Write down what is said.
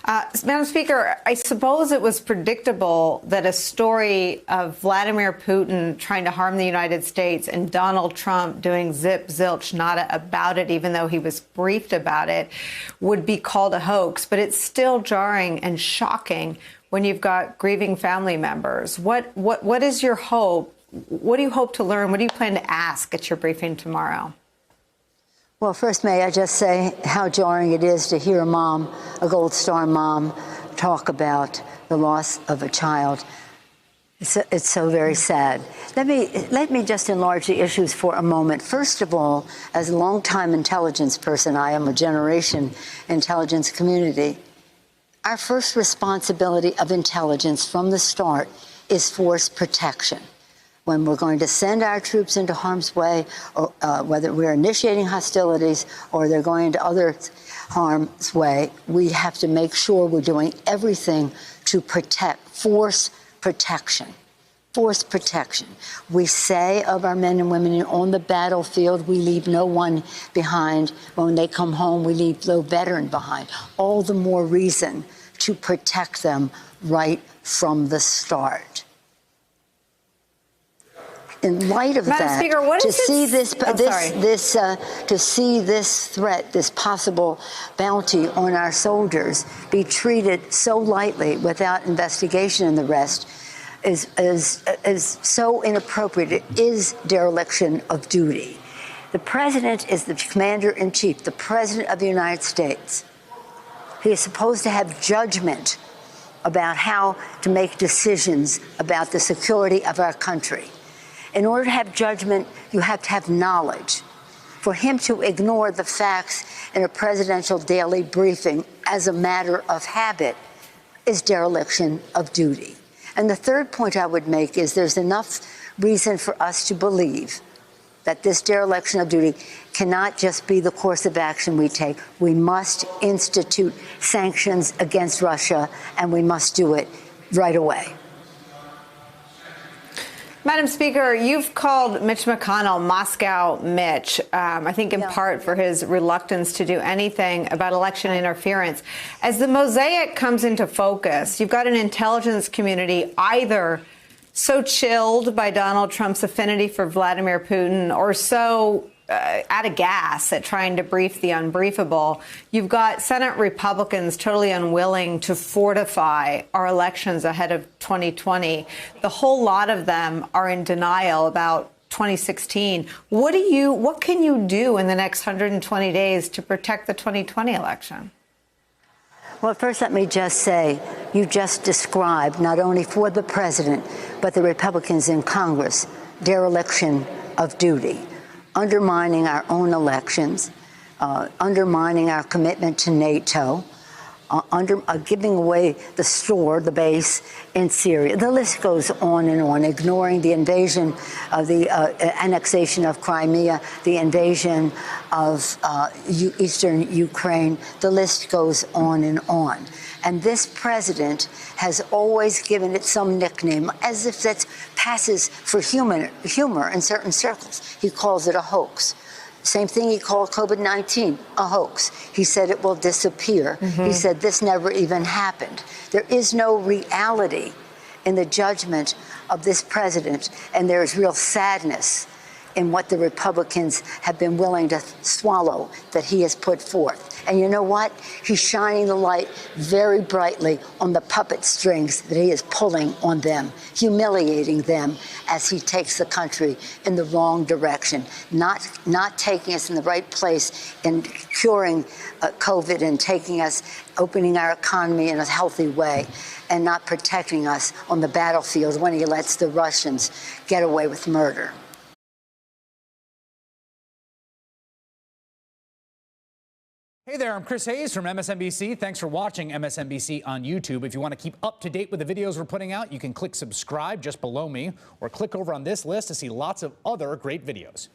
Madam Speaker, I suppose it was predictable that a story of Vladimir Putin trying to harm the United States and Donald Trump doing zip, zilch, nada about it, even though he was briefed about it, would be called a hoax. But it's still jarring and shocking when you've got grieving family members. What is your hope? What do you hope to learn? What do you plan to ask at your briefing tomorrow? Well, first, may I just say how jarring it is to hear a mom, a Gold Star mom, talk about the loss of a child. It's so very sad. Let me just enlarge the issues for a moment. First of all, as a longtime intelligence person, I am a generation intelligence community. Our first responsibility of intelligence from the start is force protection. When we're going to send our troops into harm's way, or whether we're initiating hostilities or they're going into other harm's way, we have to make sure we're doing everything to protect, force protection. Force protection. We say of our men and women on the battlefield, we leave no one behind. When they come home, we leave no veteran behind. All the more reason to protect them right from the start. In light of Madam that, Speaker, what to is see to see this threat, this possible bounty on our soldiers be treated so lightly without investigation and the rest is so inappropriate. It is dereliction of duty. The president is the commander-in-chief, the president of the United States. He is supposed to have judgment about how to make decisions about the security of our country. In order to have judgment, you have to have knowledge. For him to ignore the facts in a presidential daily briefing as a matter of habit is dereliction of duty. And the third point I would make is there's enough reason for us to believe that this dereliction of duty cannot just be the course of action we take. We must institute sanctions against Russia, and we must do it right away. Madam Speaker, you've called Mitch McConnell Moscow Mitch, I think in part for his reluctance to do anything about election interference. As the mosaic comes into focus, you've got an intelligence community either so chilled by Donald Trump's affinity for Vladimir Putin or so out of gas at trying to brief the unbriefable. You've got Senate Republicans totally unwilling to fortify our elections ahead of 2020. The whole lot of them are in denial about 2016. What can you do in the next 120 days to protect the 2020 election? Well, first, let me just say, you just described, not only for the president, but the Republicans in Congress, dereliction of duty. Undermining our own elections, undermining our commitment to NATO, giving away the base in Syria. The list goes on and on, ignoring the invasion of the annexation of Crimea, the invasion of eastern Ukraine. The list goes on and on. And this president has always given it some nickname, as if that passes for humor in certain circles. He calls it a hoax. Same thing he called COVID-19 a hoax. He said it will disappear. He said this never even happened. There is no reality in the judgment of this president, and there is real sadness in what the Republicans have been willing to swallow that he has put forth. And you know what? He's shining the light very brightly on the puppet strings that he is pulling on them, humiliating them as he takes the country in the wrong direction, not taking us in the right place in curing COVID and opening our economy in a healthy way, and not protecting us on the battlefield when he lets the Russians get away with murder. Hey there, I'm Chris Hayes from MSNBC. Thanks for watching MSNBC on YouTube. If you want to keep up to date with the videos we're putting out, you can click subscribe just below me or click over on this list to see lots of other great videos.